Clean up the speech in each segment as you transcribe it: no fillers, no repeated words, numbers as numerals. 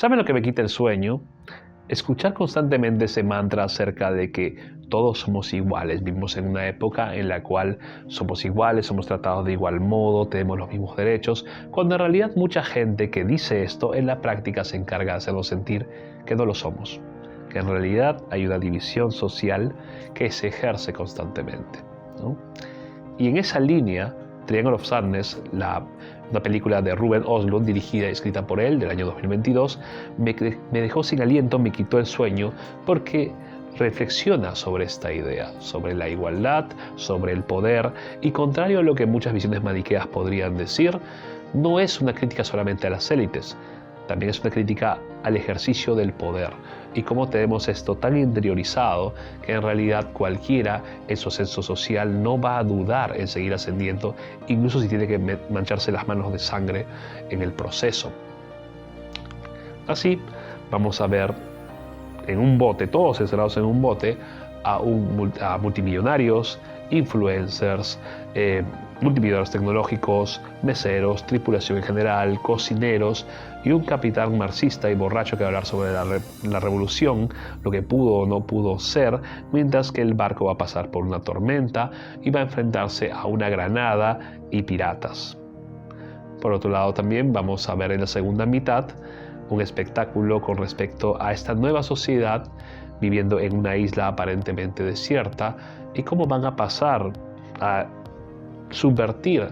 ¿Saben lo que me quita el sueño? Escuchar constantemente ese mantra acerca de que todos somos iguales. Vivimos en una época en la cual somos iguales, somos tratados de igual modo, tenemos los mismos derechos, cuando en realidad mucha gente que dice esto en la práctica se encarga de hacernos sentir que no lo somos, que en realidad hay una división social que se ejerce constantemente, ¿no? Y en esa línea, Triangle of Sadness, una película de Ruben Östlund dirigida y escrita por él del año 2022, me dejó sin aliento, me quitó el sueño, porque reflexiona sobre esta idea, sobre la igualdad, sobre el poder, y contrario a lo que muchas visiones maniqueas podrían decir, no es una crítica solamente a las élites, también es una crítica al ejercicio del poder y cómo tenemos esto tan interiorizado que en realidad cualquiera en su ascenso social no va a dudar en seguir ascendiendo, incluso si tiene que mancharse las manos de sangre en el proceso. Así vamos a ver en un bote, todos encerrados en un bote, a multimillonarios, influencers, multimillonarios tecnológicos, meseros, tripulación en general, cocineros y un capitán marxista y borracho que va a hablar sobre la revolución, lo que pudo o no pudo ser, mientras que el barco va a pasar por una tormenta y va a enfrentarse a una granada y piratas. Por otro lado, también vamos a ver en la segunda mitad un espectáculo con respecto a esta nueva sociedad viviendo en una isla aparentemente desierta y cómo van a pasar a subvertir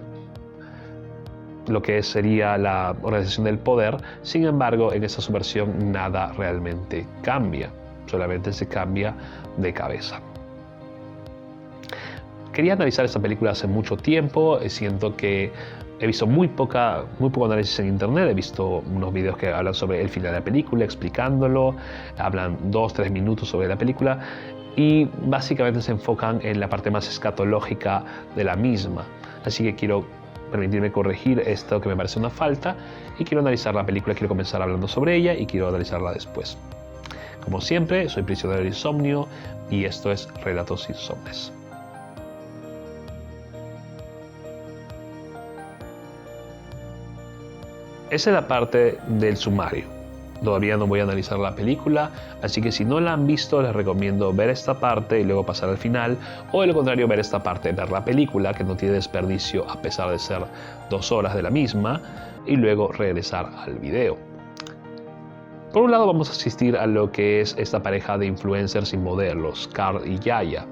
lo que sería la organización del poder. Sin embargo, en esa subversión nada realmente cambia, solamente se cambia de cabeza. Quería analizar esta película hace mucho tiempo, siento que he visto muy poco análisis en internet, he visto unos videos que hablan sobre el final de la película, explicándolo, hablan 2-3 minutos sobre la película y básicamente se enfocan en la parte más escatológica de la misma. Así que quiero permitirme corregir esto que me parece una falta y quiero analizar la película, quiero comenzar hablando sobre ella y quiero analizarla después. Como siempre, soy Prisionero del Insomnio y esto es Relatos Insomnes. Esa es la parte del sumario. Todavía no voy a analizar la película, así que si no la han visto les recomiendo ver esta parte y luego pasar al final, o de lo contrario ver esta parte, ver la película que no tiene desperdicio a pesar de ser 2 horas de la misma, y luego regresar al video. Por un lado vamos a asistir a lo que es esta pareja de influencers y modelos, Carl y Yaya.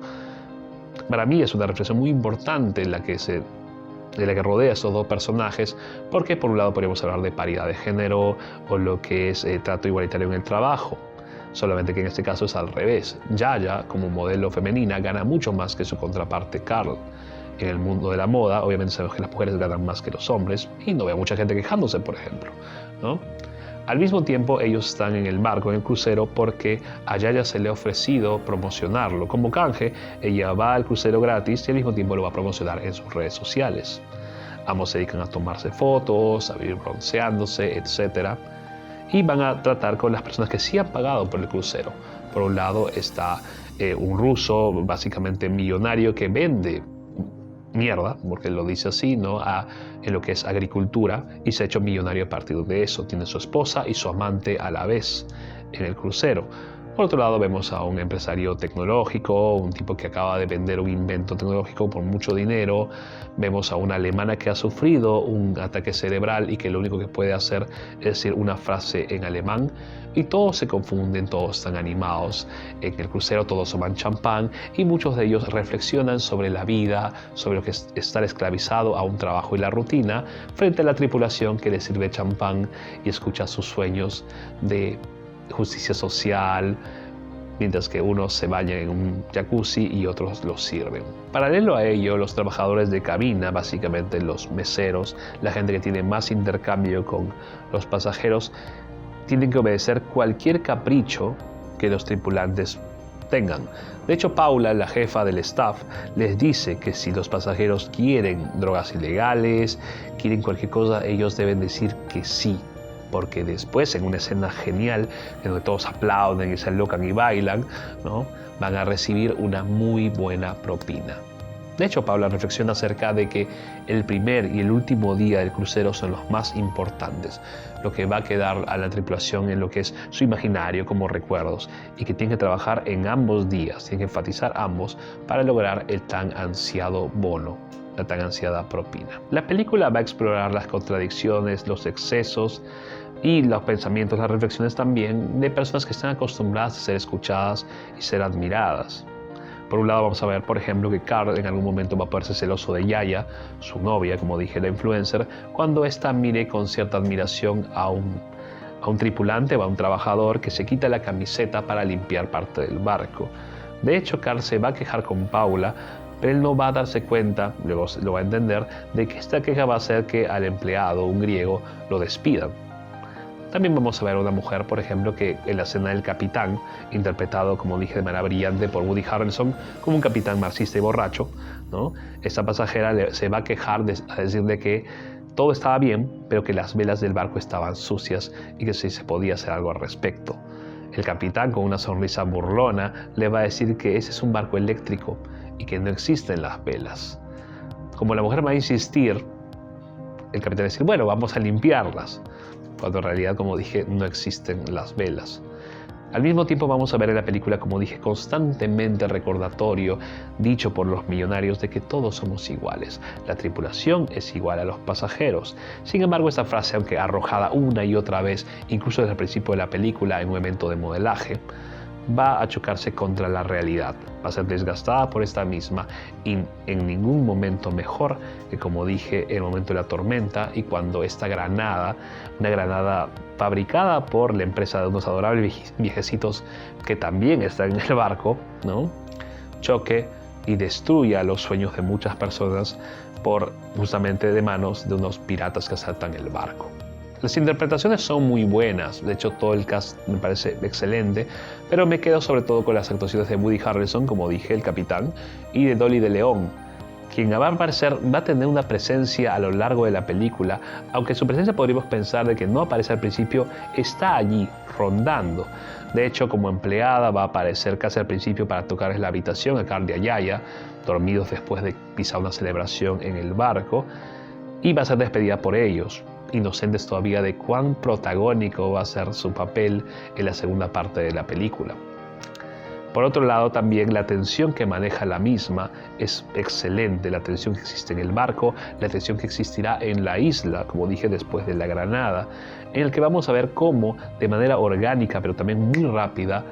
Para mí es una reflexión muy importante de la que rodea a estos dos personajes, porque por un lado podríamos hablar de paridad de género o lo que es trato igualitario en el trabajo, solamente que en este caso es al revés. Yaya, como modelo femenina, gana mucho más que su contraparte Carl. En el mundo de la moda, obviamente sabemos que las mujeres ganan más que los hombres y no veo mucha gente quejándose, por ejemplo, ¿no? Al mismo tiempo, ellos están en el barco, en el crucero, porque a Yaya se le ha ofrecido promocionarlo. Como canje, ella va al crucero gratis y al mismo tiempo lo va a promocionar en sus redes sociales. Ambos se dedican a tomarse fotos, a vivir bronceándose, etc. Y van a tratar con las personas que sí han pagado por el crucero. Por un lado está un ruso, básicamente millonario, que vende mierda, porque lo dice así, ¿no? En lo que es agricultura, y se ha hecho millonario a partir de eso. Tiene su esposa y su amante a la vez en el crucero. Por otro lado vemos a un empresario tecnológico, un tipo que acaba de vender un invento tecnológico por mucho dinero. Vemos a una alemana que ha sufrido un ataque cerebral y que lo único que puede hacer es decir una frase en alemán. Y todos se confunden, todos están animados. En el crucero todos toman champán y muchos de ellos reflexionan sobre la vida, sobre lo que es estar esclavizado a un trabajo y la rutina, frente a la tripulación que les sirve champán y escucha sus sueños de justicia social, mientras que unos se bañan en un jacuzzi y otros los sirven. Paralelo a ello, los trabajadores de cabina, básicamente los meseros, la gente que tiene más intercambio con los pasajeros, tienen que obedecer cualquier capricho que los tripulantes tengan. De hecho, Paula, la jefa del staff, les dice que si los pasajeros quieren drogas ilegales, quieren cualquier cosa, ellos deben decir que sí. Porque después, en una escena genial, en donde todos aplauden y se alocan y bailan, ¿no? Van a recibir una muy buena propina. De hecho, Paula reflexiona acerca de que el primer y el último día del crucero son los más importantes, lo que va a quedar a la tripulación en lo que es su imaginario como recuerdos, y que tiene que trabajar en ambos días, tiene que enfatizar ambos para lograr el tan ansiado bono, la tan ansiada propina. La película va a explorar las contradicciones, los excesos y los pensamientos, las reflexiones también de personas que están acostumbradas a ser escuchadas y ser admiradas. Por un lado vamos a ver, por ejemplo, que Carl en algún momento va a ponerse celoso de Yaya, su novia, como dije, la influencer, cuando ésta mire con cierta admiración a un tripulante, a un trabajador que se quita la camiseta para limpiar parte del barco. De hecho, Carl se va a quejar con Paula, pero él no va a darse cuenta, luego lo va a entender, de que esta queja va a hacer que al empleado, un griego, lo despidan. También vamos a ver a una mujer, por ejemplo, que en la escena del capitán, interpretado, como dije, de manera brillante por Woody Harrelson, como un capitán marxista y borracho, ¿no? Esta pasajera se va a quejar, a decir de que todo estaba bien, pero que las velas del barco estaban sucias y que sí se podía hacer algo al respecto. El capitán, con una sonrisa burlona, le va a decir que ese es un barco eléctrico y que no existen las velas. Como la mujer va a insistir, el capitán va a decir, bueno, vamos a limpiarlas, cuando en realidad, como dije, no existen las velas. Al mismo tiempo vamos a ver en la película, como dije, constantemente el recordatorio dicho por los millonarios de que todos somos iguales. La tripulación es igual a los pasajeros. Sin embargo, esta frase, aunque arrojada una y otra vez, incluso desde el principio de la película en un evento de modelaje, va a chocarse contra la realidad, va a ser desgastada por esta misma y en ningún momento mejor que, como dije, el momento de la tormenta y cuando esta granada, una granada fabricada por la empresa de unos adorables viejecitos que también están en el barco, ¿no?, choque y destruya los sueños de muchas personas por justamente de manos de unos piratas que asaltan el barco. Las interpretaciones son muy buenas, de hecho todo el cast me parece excelente, pero me quedo sobre todo con las actuaciones de Woody Harrelson, como dije, el capitán, y de Dolly de León, quien va a tener una presencia a lo largo de la película, aunque su presencia podríamos pensar de que no aparece al principio, está allí, rondando. De hecho, como empleada va a aparecer casi al principio para tocarles la habitación a Carl y a Yaya, dormidos después de pisar una celebración en el barco, y va a ser despedida por ellos, inocentes todavía de cuán protagónico va a ser su papel en la segunda parte de la película. Por otro lado, también la tensión que maneja la misma es excelente, la tensión que existe en el barco, la tensión que existirá en la isla, como dije, después de la granada, en el que vamos a ver cómo, de manera orgánica, pero también muy rápida,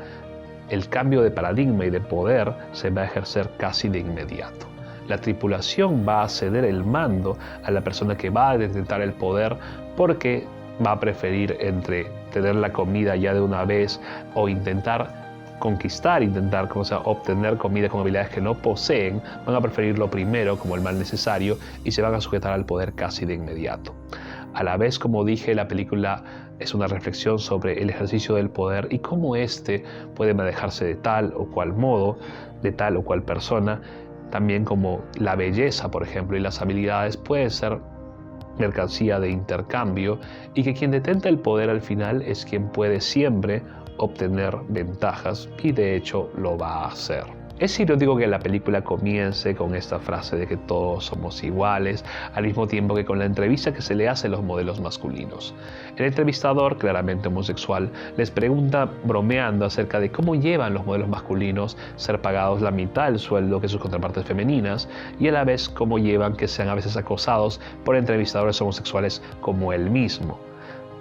el cambio de paradigma y de poder se va a ejercer casi de inmediato. La tripulación va a ceder el mando a la persona que va a detentar el poder porque va a preferir entre tener la comida ya de una vez o intentar obtener comida con habilidades que no poseen. Van a preferir lo primero como el mal necesario y se van a sujetar al poder casi de inmediato. A la vez, como dije, la película es una reflexión sobre el ejercicio del poder y cómo éste puede manejarse de tal o cual modo, de tal o cual persona. También como la belleza, por ejemplo, y las habilidades pueden ser mercancía de intercambio y que quien detenta el poder al final es quien puede siempre obtener ventajas y de hecho lo va a hacer. Es irónico que la película comience con esta frase de que todos somos iguales, al mismo tiempo que con la entrevista que se le hace a los modelos masculinos. El entrevistador, claramente homosexual, les pregunta bromeando acerca de cómo llevan los modelos masculinos ser pagados la mitad del sueldo que sus contrapartes femeninas y a la vez cómo llevan que sean a veces acosados por entrevistadores homosexuales como él mismo.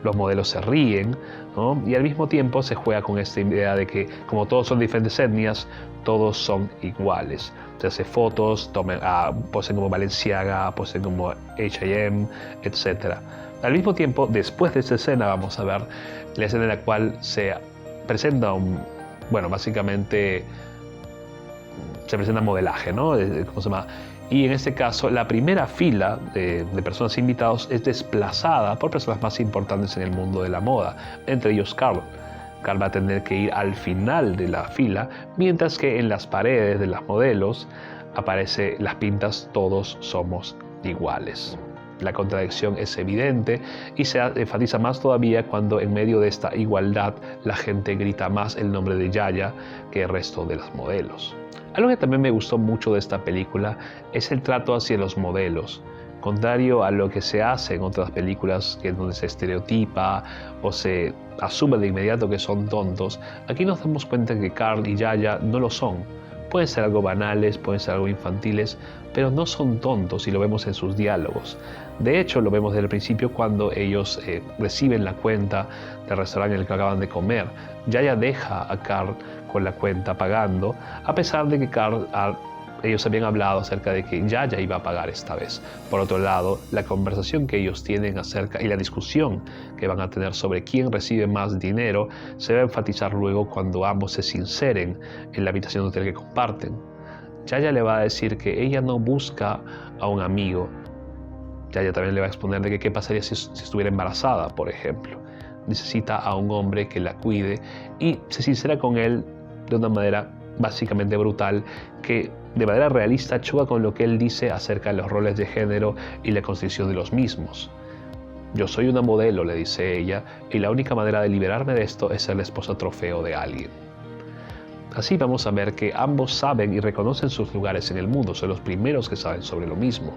Los modelos se ríen, ¿no?, y al mismo tiempo se juega con esta idea de que como todos son diferentes etnias, todos son iguales. Se hace fotos, posen como Balenciaga, posen como H&M, etc. Al mismo tiempo, después de esta escena vamos a ver la escena en la cual se presenta básicamente se presenta modelaje, ¿no? ¿Cómo se llama? Y en este caso, la primera fila de personas invitados es desplazada por personas más importantes en el mundo de la moda, entre ellos Carl. Carl va a tener que ir al final de la fila, mientras que en las paredes de las modelos aparece las pintas "Todos somos iguales". La contradicción es evidente y se enfatiza más todavía cuando en medio de esta igualdad la gente grita más el nombre de Yaya que el resto de las modelos. Algo que también me gustó mucho de esta película es el trato hacia los modelos. Contrario a lo que se hace en otras películas donde se estereotipa o se asume de inmediato que son tontos, aquí nos damos cuenta que Carl y Yaya no lo son. Pueden ser algo banales, pueden ser algo infantiles, pero no son tontos y lo vemos en sus diálogos. De hecho, lo vemos desde el principio cuando ellos reciben la cuenta del restaurante en el que acaban de comer. Yaya deja a Carl con la cuenta pagando, a pesar de que ellos habían hablado acerca de que Yaya iba a pagar esta vez. Por otro lado, la conversación que ellos tienen acerca y la discusión que van a tener sobre quién recibe más dinero se va a enfatizar luego cuando ambos se sinceren en la habitación de hotel que comparten. Yaya le va a decir que ella no busca a un amigo. Yaya también le va a exponer de que qué pasaría si estuviera embarazada, por ejemplo. Necesita a un hombre que la cuide y se sincera con él de una manera básicamente brutal que de manera realista choca con lo que él dice acerca de los roles de género y la construcción de los mismos. Yo soy una modelo, le dice ella, y la única manera de liberarme de esto es ser la esposa trofeo de alguien. Así vamos a ver que ambos saben y reconocen sus lugares en el mundo, son los primeros que saben sobre lo mismo.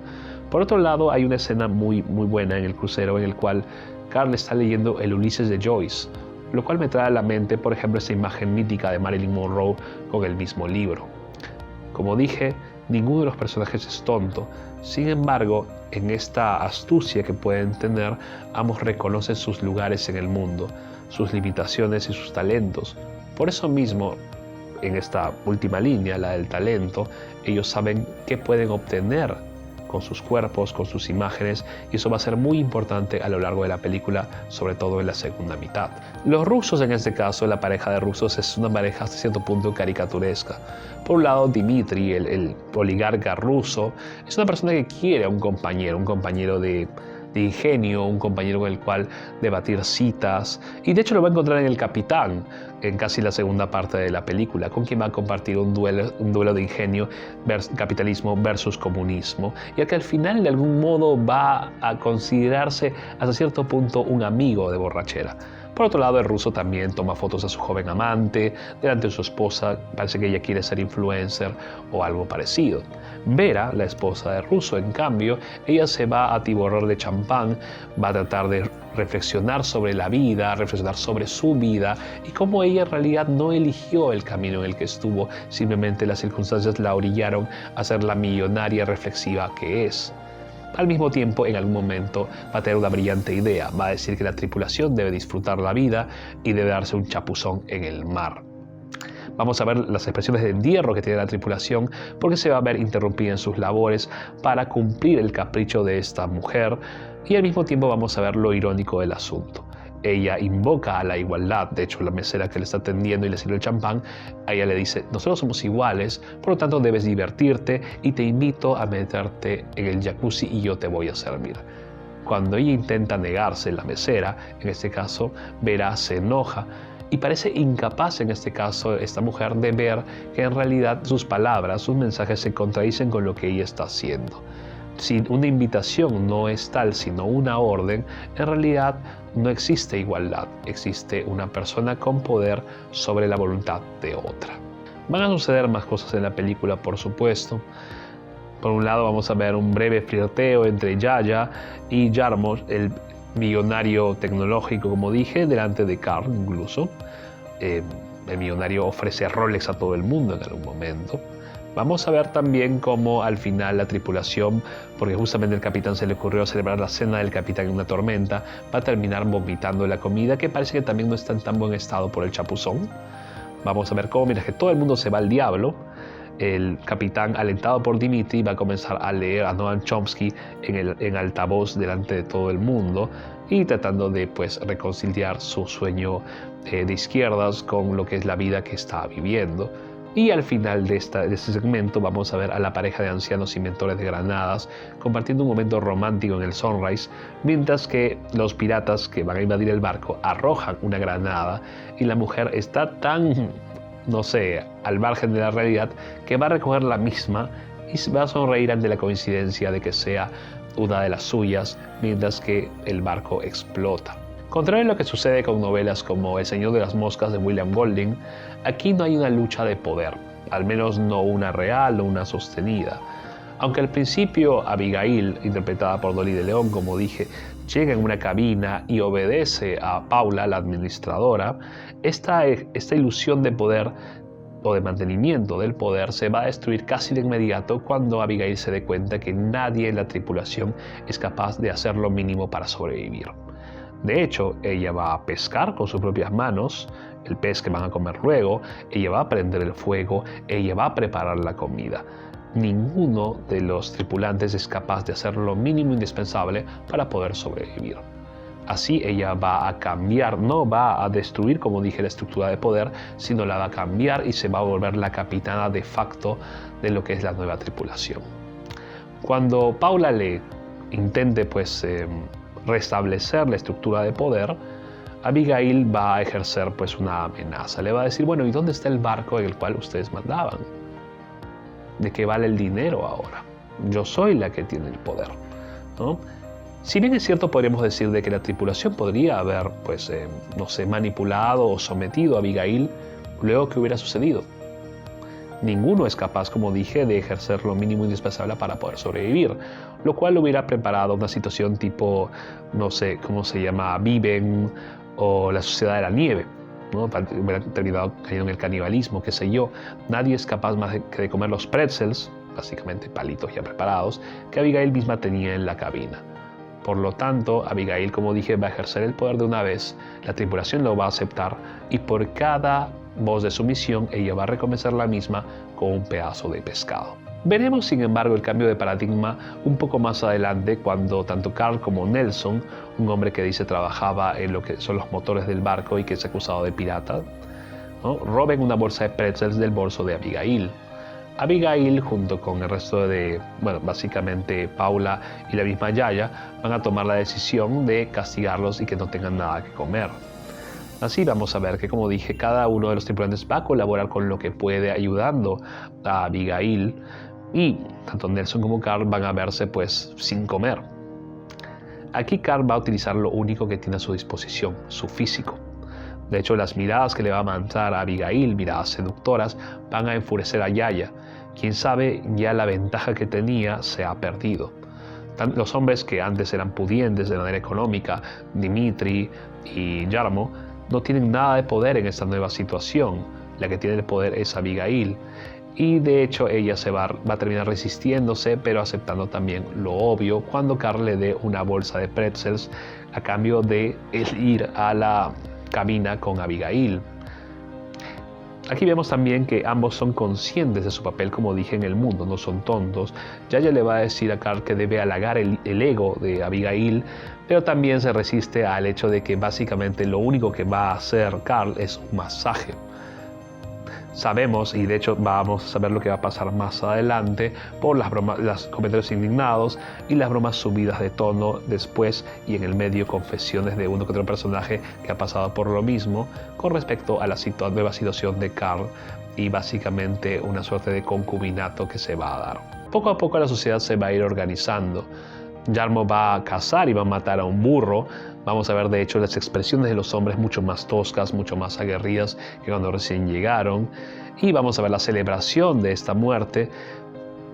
Por otro lado, hay una escena muy buena en el crucero en el cual Carl está leyendo el Ulises de Joyce, lo cual me trae a la mente, por ejemplo, esa imagen mítica de Marilyn Monroe con el mismo libro. Como dije, ninguno de los personajes es tonto. Sin embargo, en esta astucia que pueden tener, ambos reconocen sus lugares en el mundo, sus limitaciones y sus talentos. Por eso mismo, en esta última línea, la del talento, ellos saben qué pueden obtener con sus cuerpos, con sus imágenes, y eso va a ser muy importante a lo largo de la película, sobre todo en la segunda mitad. Los rusos, en este caso, la pareja de rusos es una pareja hasta cierto punto caricaturesca. Por un lado, Dmitri, el oligarca ruso, es una persona que quiere a un compañero de ingenio, un compañero con el cual debatir citas, y de hecho lo va a encontrar en el capitán, en casi la segunda parte de la película, con quien va a compartir un duelo de ingenio, capitalismo versus comunismo, y al que al final de algún modo va a considerarse hasta cierto punto un amigo de borrachera. Por otro lado, el ruso también toma fotos a su joven amante delante de su esposa, parece que ella quiere ser influencer o algo parecido. Vera, la esposa del ruso, en cambio, ella se va a atiborrar de champán, va a tratar de reflexionar sobre la vida, reflexionar sobre su vida y cómo ella en realidad no eligió el camino en el que estuvo, simplemente las circunstancias la orillaron a ser la millonaria reflexiva que es. Al mismo tiempo, en algún momento va a tener una brillante idea, va a decir que la tripulación debe disfrutar la vida y debe darse un chapuzón en el mar. Vamos a ver las expresiones de entierro que tiene la tripulación porque se va a ver interrumpida en sus labores para cumplir el capricho de esta mujer y al mismo tiempo vamos a ver lo irónico del asunto. Ella invoca a la igualdad, de hecho la mesera que le está atendiendo y le sirve el champán, a ella le dice, nosotros somos iguales, por lo tanto debes divertirte y te invito a meterte en el jacuzzi y yo te voy a servir. Cuando ella intenta negarse, la mesera, en este caso, Vera se enoja y parece incapaz en este caso esta mujer de ver que en realidad sus palabras, sus mensajes se contradicen con lo que ella está haciendo. Si una invitación no es tal sino una orden, en realidad no existe igualdad, existe una persona con poder sobre la voluntad de otra. Van a suceder más cosas en la película, por supuesto. Por un lado vamos a ver un breve flirteo entre Yaya y Jarmusch, el millonario tecnológico, como dije, delante de Carl incluso. El millonario ofrece Rolex a todo el mundo en algún momento. Vamos a ver también cómo al final la tripulación, porque justamente el capitán se le ocurrió celebrar la cena del capitán en una tormenta, va a terminar vomitando la comida, que parece que también no está en tan buen estado por el chapuzón. Vamos a ver cómo, mientras que todo el mundo se va al diablo, el capitán, alentado por Dmitri, va a comenzar a leer a Noam Chomsky en altavoz delante de todo el mundo y tratando de reconciliar su sueño de izquierdas con lo que es la vida que está viviendo. Y al final de este segmento vamos a ver a la pareja de ancianos inventores de granadas compartiendo un momento romántico en el Sunrise, mientras que los piratas que van a invadir el barco arrojan una granada y la mujer está tan, no sé, al margen de la realidad que va a recoger la misma y va a sonreír ante la coincidencia de que sea una de las suyas, mientras que el barco explota. Contrario a lo que sucede con novelas como El Señor de las Moscas de William Golding, aquí no hay una lucha de poder, al menos no una real o una sostenida. Aunque al principio Abigail, interpretada por Dolly de León, como dije, llega en una cabina y obedece a Paula, la administradora, esta ilusión de poder o de mantenimiento del poder se va a destruir casi de inmediato cuando Abigail se dé cuenta que nadie en la tripulación es capaz de hacer lo mínimo para sobrevivir. De hecho, ella va a pescar con sus propias manos el pez que van a comer luego, ella va a prender el fuego, ella va a preparar la comida. Ninguno de los tripulantes es capaz de hacer lo mínimo indispensable para poder sobrevivir. Así ella va a cambiar, no va a destruir, como dije, la estructura de poder, sino la va a cambiar y se va a volver la capitana de facto de lo que es la nueva tripulación. Cuando Paula le intente restablecer la estructura de poder, Abigail va a ejercer una amenaza. Le va a decir, bueno, ¿y dónde está el barco en el cual ustedes mandaban? ¿De qué vale el dinero ahora? Yo soy la que tiene el poder, ¿no? Si bien es cierto, podríamos decir de que la tripulación podría haber, manipulado o sometido a Abigail, luego ¿qué hubiera sucedido? Ninguno es capaz, como dije, de ejercer lo mínimo indispensable para poder sobrevivir, lo cual hubiera preparado una situación tipo, no sé, ¿cómo se llama? Viven o la Sociedad de la Nieve, ¿no? Hubiera terminado cayendo en el canibalismo, qué sé yo. Nadie es capaz más que de comer los pretzels, básicamente palitos ya preparados, que Abigail misma tenía en la cabina. Por lo tanto, Abigail, como dije, va a ejercer el poder de una vez, la tripulación lo va a aceptar y por cada voz de sumisión ella va a recompensar la misma con un pedazo de pescado. Veremos, sin embargo, el cambio de paradigma un poco más adelante cuando tanto Carl como Nelson, un hombre que dice trabajaba en lo que son los motores del barco y que es acusado de pirata, ¿no?, roben una bolsa de pretzels del bolso de Abigail. Abigail, junto con el resto de, básicamente Paula y la misma Yaya, van a tomar la decisión de castigarlos y que no tengan nada que comer. Así vamos a ver que, como dije, cada uno de los tripulantes va a colaborar con lo que puede, ayudando a Abigail, y tanto Nelson como Carl van a verse sin comer. Aquí Carl va a utilizar lo único que tiene a su disposición, su físico. De hecho, las miradas que le va a mandar a Abigail, miradas seductoras, van a enfurecer a Yaya. Quién sabe, ya la ventaja que tenía se ha perdido. Los hombres que antes eran pudientes de manera económica, Dimitri y Jarmo, no tienen nada de poder en esta nueva situación. La que tiene el poder es Abigail. Y de hecho ella va a terminar resistiéndose, pero aceptando también lo obvio cuando Carl le dé una bolsa de pretzels a cambio de ir a la cabina con Abigail. Aquí vemos también que ambos son conscientes de su papel, como dije, en el mundo, no son tontos. Yaya le va a decir a Carl que debe halagar el ego de Abigail, pero también se resiste al hecho de que básicamente lo único que va a hacer Carl es un masaje. Sabemos, y de hecho vamos a saber lo que va a pasar más adelante, por los comentarios indignados y las bromas subidas de tono después y en el medio, confesiones de uno que otro personaje que ha pasado por lo mismo con respecto a la nueva situación de Carl y básicamente una suerte de concubinato que se va a dar. Poco a poco la sociedad se va a ir organizando. Jarmo va a cazar y va a matar a un burro. Vamos a ver, de hecho, las expresiones de los hombres mucho más toscas, mucho más aguerridas que cuando recién llegaron. Y vamos a ver la celebración de esta muerte,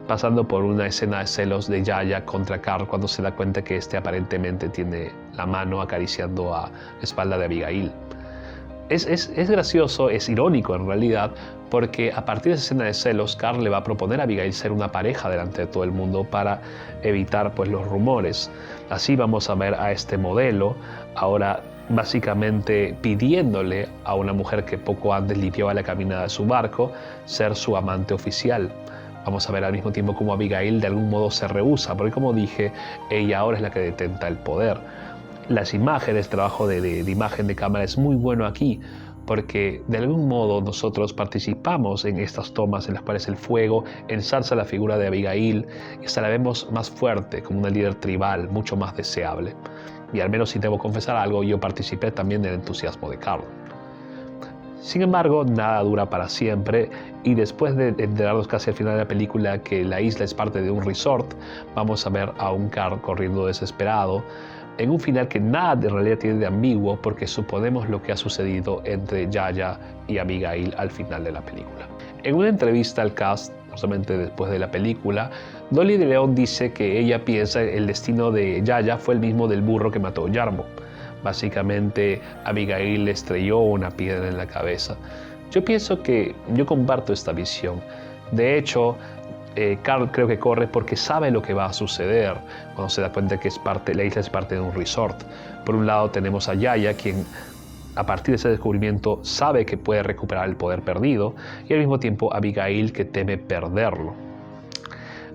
pasando por una escena de celos de Yaya contra Carl cuando se da cuenta que este aparentemente tiene la mano acariciando a la espalda de Abigail. Es gracioso, es irónico en realidad, porque a partir de esa escena de celos, Carl le va a proponer a Abigail ser una pareja delante de todo el mundo para evitar los rumores. Así vamos a ver a este modelo ahora básicamente pidiéndole a una mujer que poco antes limpiaba la cabina de su barco ser su amante oficial. Vamos a ver al mismo tiempo cómo Abigail de algún modo se rehúsa, porque como dije, ella ahora es la que detenta el poder. Las imágenes, trabajo de imagen de cámara es muy bueno aquí, porque de algún modo nosotros participamos en estas tomas en las cuales el fuego ensalza la figura de Abigail y hasta la vemos más fuerte, como una líder tribal, mucho más deseable. Y al menos si debo confesar algo, yo participé también del entusiasmo de Carl. Sin embargo, nada dura para siempre y después de enterarnos casi al final de la película que la isla es parte de un resort, vamos a ver a un Carl corriendo desesperado en un final que nada de realidad tiene de ambiguo porque suponemos lo que ha sucedido entre Yaya y Abigail al final de la película. En una entrevista al cast, justamente después de la película, Dolly de León dice que ella piensa que el destino de Yaya fue el mismo del burro que mató a Jarmo. Básicamente, Abigail le estrelló una piedra en la cabeza. Yo pienso que yo comparto esta visión. De hecho, Carl creo que corre porque sabe lo que va a suceder cuando se da cuenta que la isla es parte de un resort. Por un lado tenemos a Yaya, quien a partir de ese descubrimiento sabe que puede recuperar el poder perdido, y al mismo tiempo Abigail, que teme perderlo.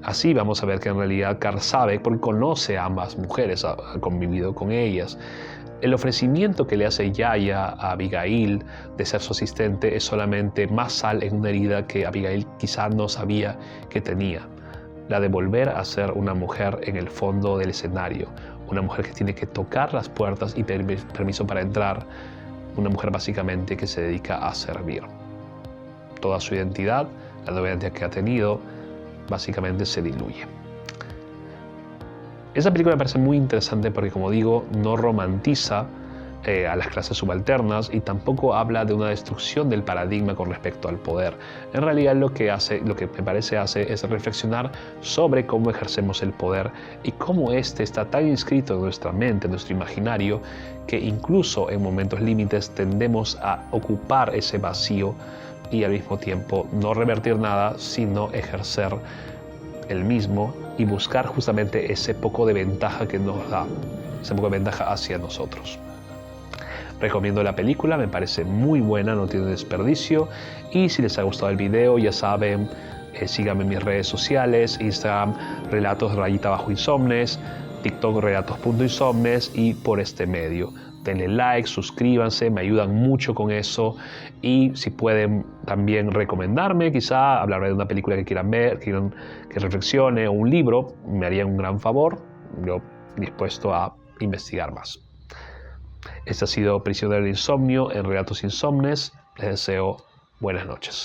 Así vamos a ver que en realidad Carl sabe porque conoce a ambas mujeres, ha convivido con ellas. El ofrecimiento que le hace Yaya a Abigail de ser su asistente es solamente más sal en una herida que Abigail quizá no sabía que tenía. La de volver a ser una mujer en el fondo del escenario, una mujer que tiene que tocar las puertas y pedir permiso para entrar, una mujer básicamente que se dedica a servir. Toda su identidad, la nueva identidad que ha tenido, básicamente se diluye. Esa película me parece muy interesante porque, como digo, no romantiza a las clases subalternas y tampoco habla de una destrucción del paradigma con respecto al poder. En realidad lo que me parece hace es reflexionar sobre cómo ejercemos el poder y cómo este está tan inscrito en nuestra mente, en nuestro imaginario, que incluso en momentos límites tendemos a ocupar ese vacío y al mismo tiempo no revertir nada, sino ejercer el mismo y buscar justamente ese poco de ventaja que nos da, ese poco de ventaja hacia nosotros. Recomiendo la película, me parece muy buena, no tiene desperdicio, y si les ha gustado el video, ya saben, síganme en mis redes sociales, Instagram relatos_insomnes, TikTok relatos.insomnes y por este medio. Denle like, suscríbanse, me ayudan mucho con eso, y si pueden también recomendarme, quizá hablarme de una película que quieran ver, que reflexione, o un libro, me harían un gran favor. Yo dispuesto a investigar más. Este ha sido Prisionero del Insomnio en Relatos Insomnes. Les deseo buenas noches.